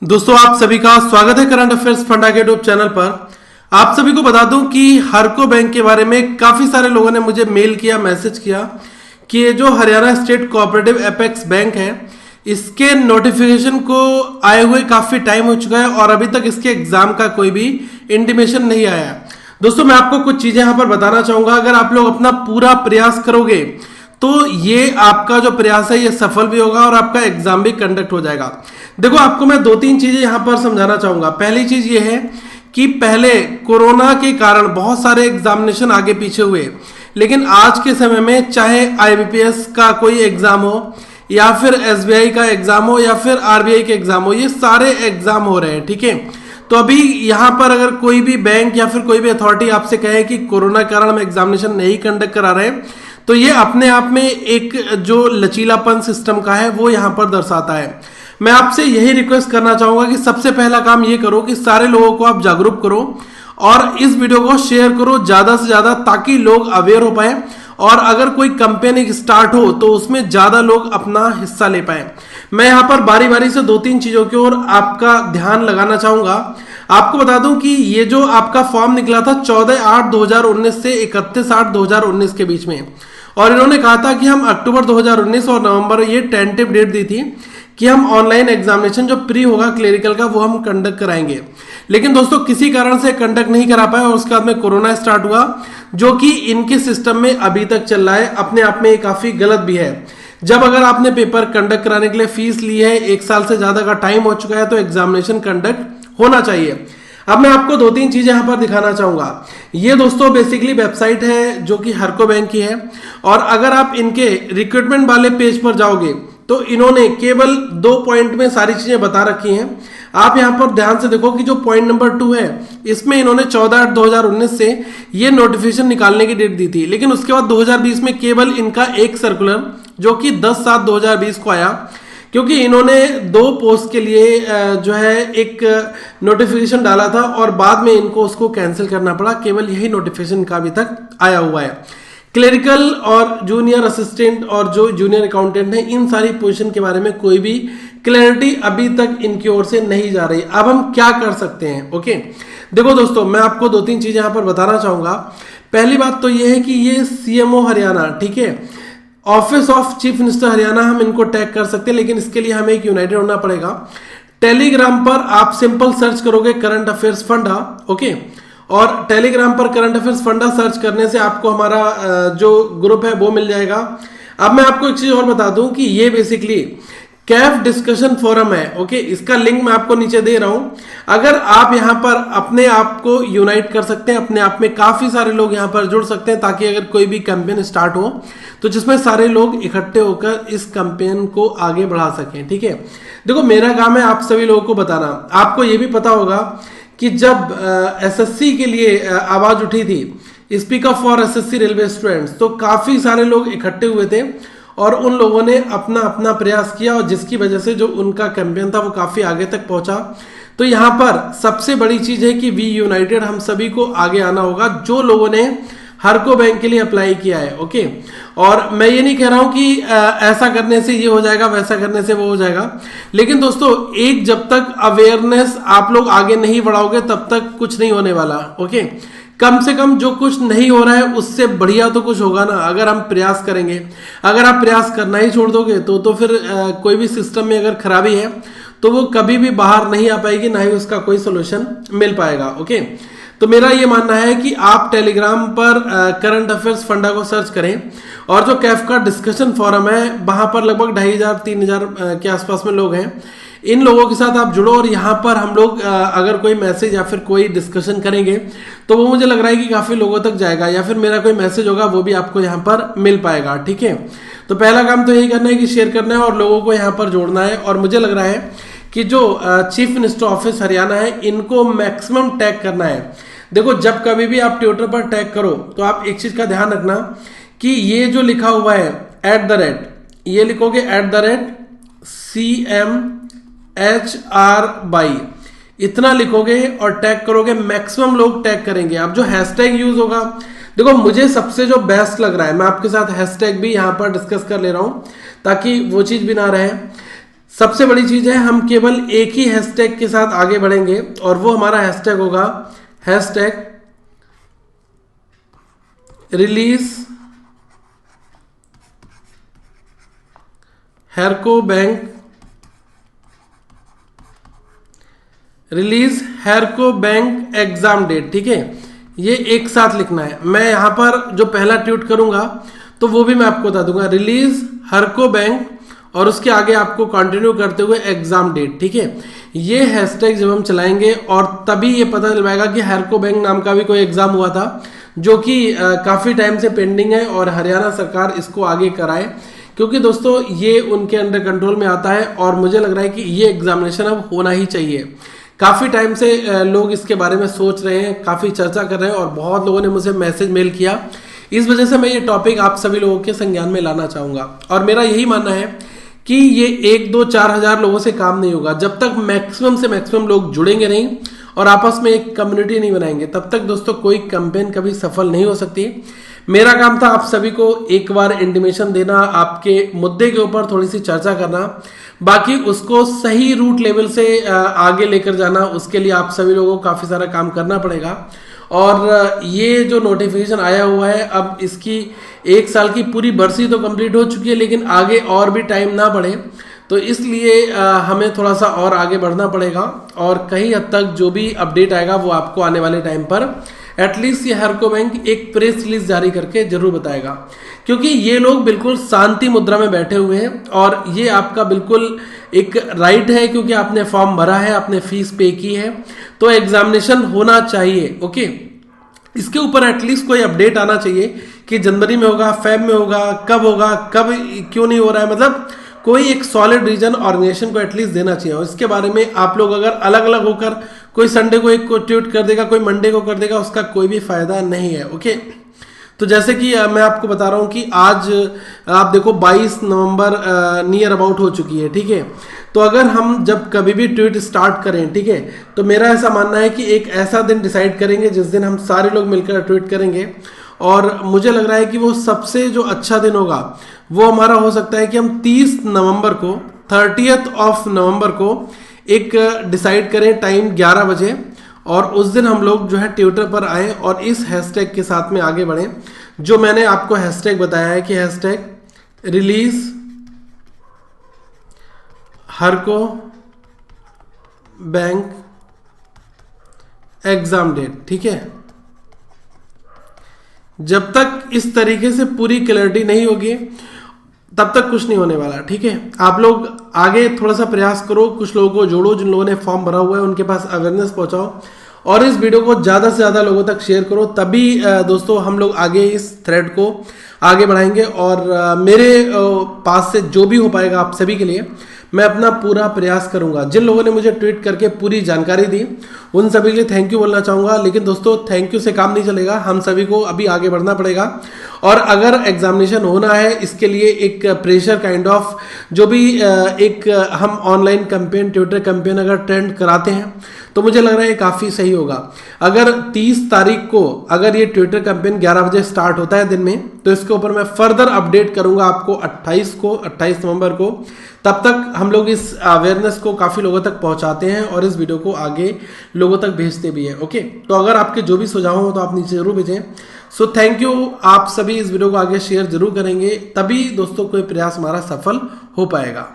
दोस्तों आप सभी का स्वागत है करंट अफेयर्स फंडा के यूट्यूब चैनल पर। आप सभी को बता दूं कि हरको बैंक के बारे में काफी सारे लोगों ने मुझे मेल किया, मैसेज किया कि ये जो Haryana state cooperative apex bank है इसके नोटिफिकेशन को आए हुए काफी टाइम हो चुका है और अभी तक इसके एग्जाम का कोई भी इंटीमेशन नहीं आया है। दोस्तों मैं आपको कुछ चीजें यहां पर बताना चाहूंगा। अगर आप लोग अपना पूरा प्रयास करोगे तो ये आपका जो प्रयास है ये सफल भी होगा और आपका एग्जाम भी कंडक्ट हो जाएगा। देखो आपको मैं दो तीन चीजें यहां पर समझाना चाहूंगा। पहली चीज ये है कि पहले कोरोना के कारण बहुत सारे एग्जामिनेशन आगे पीछे हुए, लेकिन आज के समय में चाहे आईबीपीएस का कोई एग्जाम हो या फिर एसबीआई का एग्जाम हो या फिर आरबीआई के एग्जाम हो, ये सारे एग्जाम हो रहे हैं। ठीक है, तो अभी यहां पर अगर कोई भी बैंक या फिर कोई भी अथॉरिटी आपसे कहे कि कोरोना के कारण हम एग्जामिनेशन नहीं कंडक्ट करा रहे, तो ये अपने आप में एक जो लचीलापन सिस्टम का है वो यहां पर दर्शाता है। मैं आपसे यही रिक्वेस्ट करना चाहूंगा कि सबसे पहला काम ये करो कि सारे लोगों को आप जागरूक करो और इस वीडियो को शेयर करो ज्यादा से ज्यादा, ताकि लोग अवेयर हो पाए और अगर कोई कैंपेन स्टार्ट हो तो उसमें ज्यादा लोग अपना हिस्सा ले पाए। मैं यहां पर बारी बारी से दो तीन चीजों की ओर आपका ध्यान लगाना चाहूंगा। आपको बता दूं कि ये जो आपका फॉर्म निकला था 14/8/2019 से 31/8/2019 के बीच में, और इन्होंने कहा था कि हम अक्टूबर 2019 और नवंबर ये टेंटेटिव डेट दी थी कि हम ऑनलाइन एग्जामिनेशन जो प्री होगा क्लेरिकल का वो हम कंडक्ट कराएंगे। लेकिन दोस्तों किसी कारण से कंडक्ट नहीं करा पाए और उसके बाद में कोरोना स्टार्ट हुआ, जो कि इनके सिस्टम में अभी तक चल रहा है। अपने आप में ये काफी गलत भी है। जब अगर आपने पेपर कंडक्ट कराने के लिए फीस ली है, एक साल से ज्यादा का टाइम हो चुका है, तो एग्जामिनेशन कंडक्ट होना चाहिए। अब मैं आपको दो तीन चीजें यहां पर दिखाना चाहूंगा। ये दोस्तों बेसिकली वेबसाइट है जो कि हरको बैंक की है, और अगर आप इनके रिक्रूटमेंट वाले पेज पर जाओगे तो इन्होंने केवल 2 पॉइंट में सारी चीजें बता रखी हैं। आप यहां पर ध्यान से देखो कि जो पॉइंट नंबर 2 है इसमें इन्होंने 14/8/2019 से ये नोटिफिकेशन निकालने की डेट दी थी, लेकिन उसके बाद 2020 में केवल इनका एक सर्कुलर जो कि 10/7/2020 को आया, क्योंकि इन्होंने 2 पोस्ट के लिए जो है एक नोटिफिकेशन डाला था और बाद में इनको उसको कैंसिल करना पड़ा। केवल यही नोटिफिकेशन का अभी तक आया हुआ है। क्लेरिकल और जूनियर असिस्टेंट और जो जूनियर अकाउंटेंट है, इन सारी पोजीशन के बारे में कोई भी क्लैरिटी अभी तक इनकी ओर से नहीं जा रही। अब हम क्या कर सकते हैं? ओके, देखो दोस्तों मैं आपको दो तीन चीजें यहां पर बताना चाहूंगा। पहली बात तो यह है कि ये सीएमओ हरियाणा, ठीक है, office of chief minister Haryana, हम इनको टैग कर सकते हैं, लेकिन इसके लिए हमें एक यूनाइटेड होना पड़ेगा। टेलीग्राम पर आप सिंपल सर्च करोगे करंट अफेयर्स फंडा, ओके, और टेलीग्राम पर करंट अफेयर्स फंडा सर्च करने से आपको हमारा जो ग्रुप है वो मिल जाएगा। अब मैं आपको एक चीज और बता दूं कि ये बेसिकली कैफ डिस्कशन फोरम है, ओके, इसका लिंक मैं आपको नीचे दे रहा हूं। अगर आप यहां पर अपने आप को यूनाइट कर सकते हैं, अपने आप में काफी सारे लोग यहां पर जुड़ सकते हैं, ताकि अगर कोई भी कैंपेन स्टार्ट हो तो जिसमें सारे लोग इकट्ठे होकर इस कैंपेन को आगे बढ़ा सकें। ठीक है, देखो मेरा काम है आप सभी लोगों को बताना। आपको यह भी पता होगा कि जब एसएससी के लिए आवाज उठी थी, speak up for SSC railway students, तो काफी सारे लोग इकट्ठे हुए थे और उन लोगों ने अपना अपना प्रयास किया और जिसकी वजह से जो उनका कैंपेन था वो काफी आगे तक पहुंचा। तो यहां पर सबसे बड़ी चीज है कि वी यूनाइटेड, हम सभी को आगे आना होगा जो लोगों ने हरको बैंक के लिए अप्लाई किया है। ओके, और मैं ये नहीं कह रहा हूं कि ऐसा करने से ये हो जाएगा, वैसा करने से वो हो जाएगा, लेकिन दोस्तों एक जब तक अवेयरनेस आप लोग आगे नहीं बढ़ाओगे तब तक कुछ नहीं होने वाला। ओके, कम से कम जो कुछ नहीं हो रहा है उससे बढ़िया तो कुछ होगा ना, अगर हम प्रयास करेंगे। अगर आप प्रयास करना ही छोड़ दोगे तो फिर कोई भी सिस्टम में अगर खराबी है तो वो कभी भी बाहर नहीं आ पाएगी, ना ही उसका कोई सोल्यूशन मिल पाएगा। ओके, तो मेरा ये मानना है कि आप टेलीग्राम पर करंट अफेयर्स फंडा को सर्च करें, और जो कैफ का डिस्कशन फोरम है वहां पर लगभग 2500-3000 के आसपास में लोग हैं। इन लोगों के साथ आप जुड़ो और यहाँ पर हम लोग अगर कोई मैसेज या फिर कोई डिस्कशन करेंगे तो वो मुझे लग रहा है कि काफी लोगों तक जाएगा, या फिर मेरा कोई मैसेज होगा वो भी आपको यहाँ पर मिल पाएगा। ठीक है, तो पहला काम तो यही करना है कि शेयर करना है और लोगों को यहाँ पर जोड़ना है। और मुझे लग रहा है कि जो चीफ मिनिस्टर ऑफिस हरियाणा है इनको मैक्सिमम टैग करना है। देखो जब कभी भी आप ट्विटर पर टैग करो तो आप एक चीज का ध्यान रखना कि ये जो लिखा हुआ है @ ये लिखोगे @CMHR इतना लिखोगे और टैग करोगे, मैक्सिमम लोग टैग करेंगे। अब जो हैशटैग यूज होगा, देखो मुझे सबसे जो बेस्ट लग रहा है, मैं आपके साथ हैशटैग भी यहां पर डिस्कस कर ले रहा हूं ताकि वो चीज भी ना रहे। सबसे बड़ी चीज है, हम केवल एक ही हैशटैग के साथ आगे बढ़ेंगे और वो हमारा हैशटैग होगा hashtag release हैरको bank, release हैरको bank exam date. ठीक है, ये एक साथ लिखना है। मैं यहां पर जो पहला ट्वीट करूंगा तो वो भी मैं आपको बता दूंगा, रिलीज हैरको बैंक और उसके आगे आपको कंटिन्यू करते हुए एग्जाम डेट। ठीक है, ये हैशटैग जब हम चलाएंगे और तभी ये पता चल पाएगा कि हैरको बैंक नाम का भी कोई एग्जाम हुआ था जो कि काफी टाइम से पेंडिंग है और हरियाणा सरकार इसको आगे कराए, क्योंकि दोस्तों ये उनके अंडर कंट्रोल में आता है और मुझे लग रहा है कि ये एग्जामिनेशन अब होना ही चाहिए। काफी टाइम से लोग इसके बारे में सोच रहे हैं, काफी चर्चा कर रहे हैं और बहुत लोगों ने मुझे मैसेज मेल किया। इस वजह से मैं ये टॉपिक आप सभी लोगों के संज्ञान में लाना चाहूंगा और मेरा यही मानना है कि ये 1-2-4 हजार लोगों से काम नहीं होगा। जब तक मैक्सिमम से मैक्सिमम लोग जुड़ेंगे नहीं और आपस में एक कम्युनिटी नहीं बनाएंगे, तब तक दोस्तों कोई कैंपेन कभी सफल नहीं हो सकती। मेरा काम था आप सभी को एक बार इंटीमेशन देना, आपके मुद्दे के ऊपर थोड़ी सी चर्चा करना, बाकी उसको सही रूट लेवल से आगे लेकर जाना, उसके लिए आप सभी लोगों को काफी सारा काम करना पड़ेगा। और ये जो नोटिफिकेशन आया हुआ है, अब इसकी 1 साल की पूरी बरसी तो कंप्लीट हो चुकी है, लेकिन आगे और भी टाइम ना बढ़े, तो इसलिए हमें थोड़ा सा और आगे बढ़ना पड़ेगा और कहीं हद तक जो भी अपडेट आएगा वो आपको आने वाले टाइम पर एटलीस्ट ये हैरको बैंक एक प्रेस रिलीज जारी करके जरूर बताएगा, क्योंकि ये लोग बिल्कुल शांति मुद्रा में बैठे हुए हैं और ये आपका बिल्कुल एक राइट है, क्योंकि आपने फॉर्म भरा है, आपने फीस पे की है, तो एग्जामिनेशन होना चाहिए। ओके, इसके ऊपर एटलीस्ट कोई अपडेट आना चाहिए कि जनवरी में होगा, फेब में होगा, कब क्यों नहीं हो रहा है, मतलब कोई एक सॉलिड रीजन ऑर्गेनाइजेशन को एटलीस्ट देना चाहिए। और इसके बारे में आप लोग अगर अलग अलग होकर कोई संडे को एक को ट्वीट कर देगा, कोई मंडे को कर देगा, उसका कोई भी फायदा नहीं है। ओके, तो जैसे कि मैं आपको बता रहा हूं कि आज आप देखो 22 नवंबर नियर अबाउट हो चुकी है। ठीक है, तो अगर हम जब कभी भी ट्वीट स्टार्ट करें, ठीक है, तो मेरा ऐसा मानना है कि एक ऐसा दिन डिसाइड करेंगे जिस दिन हम सारे लोग मिलकर ट्वीट करेंगे और मुझे लग रहा है कि वो सबसे जो अच्छा दिन होगा वो हमारा हो सकता है कि हम 30 नवंबर को 30 नवंबर को एक डिसाइड करें टाइम 11 बजे और उस दिन हम लोग जो है ट्विटर पर आए और इस हैशटैग के साथ में आगे बढ़ें जो मैंने आपको हैशटैग बताया है कि hashtag release हैरको bank exam date. ठीक है, जब तक इस तरीके से पूरी क्लैरिटी नहीं होगी तब तक कुछ नहीं होने वाला। ठीक है, आप लोग आगे थोड़ा सा प्रयास करो, कुछ लोगों को जोड़ो, जिन लोगों ने फॉर्म भरा हुआ है उनके पास अवेयरनेस पहुंचाओ और इस वीडियो को ज़्यादा से ज़्यादा लोगों तक शेयर करो, तभी दोस्तों हम लोग आगे इस थ्रेड को आगे बढ़ाएंगे। और मेरे पास से जो भी हो पाएगा आप सभी के लिए मैं अपना पूरा प्रयास करूंगा। जिन लोगों ने मुझे ट्वीट करके पूरी जानकारी दी उन सभी के लिए थैंक यू बोलना चाहूंगा, लेकिन दोस्तों थैंक यू से काम नहीं चलेगा, हम सभी को अभी आगे बढ़ना पड़ेगा। और अगर एग्जामिनेशन होना है इसके लिए एक प्रेशर काइंड ऑफ जो भी एक हम ऑनलाइन कैंपेन, ट्विटर कैंपेन अगर ट्रेंड कराते हैं तो मुझे लग रहा है ये काफ़ी सही होगा। अगर 30 तारीख को अगर ये ट्विटर कैंपेन 11 बजे स्टार्ट होता है दिन में, तो इसके ऊपर मैं फर्दर अपडेट करूंगा आपको 28 नवंबर को। तब तक हम लोग इस अवेयरनेस को काफ़ी लोगों तक पहुंचाते हैं और इस वीडियो को आगे लोगों तक भेजते भी हैं। ओके, तो अगर आपके जो भी सुझाव हो तो आप नीचे जरूर भेजें। सो थैंक यू, आप सभी इस वीडियो को आगे शेयर जरूर करेंगे, तभी दोस्तों कोई प्रयास हमारा सफल हो पाएगा।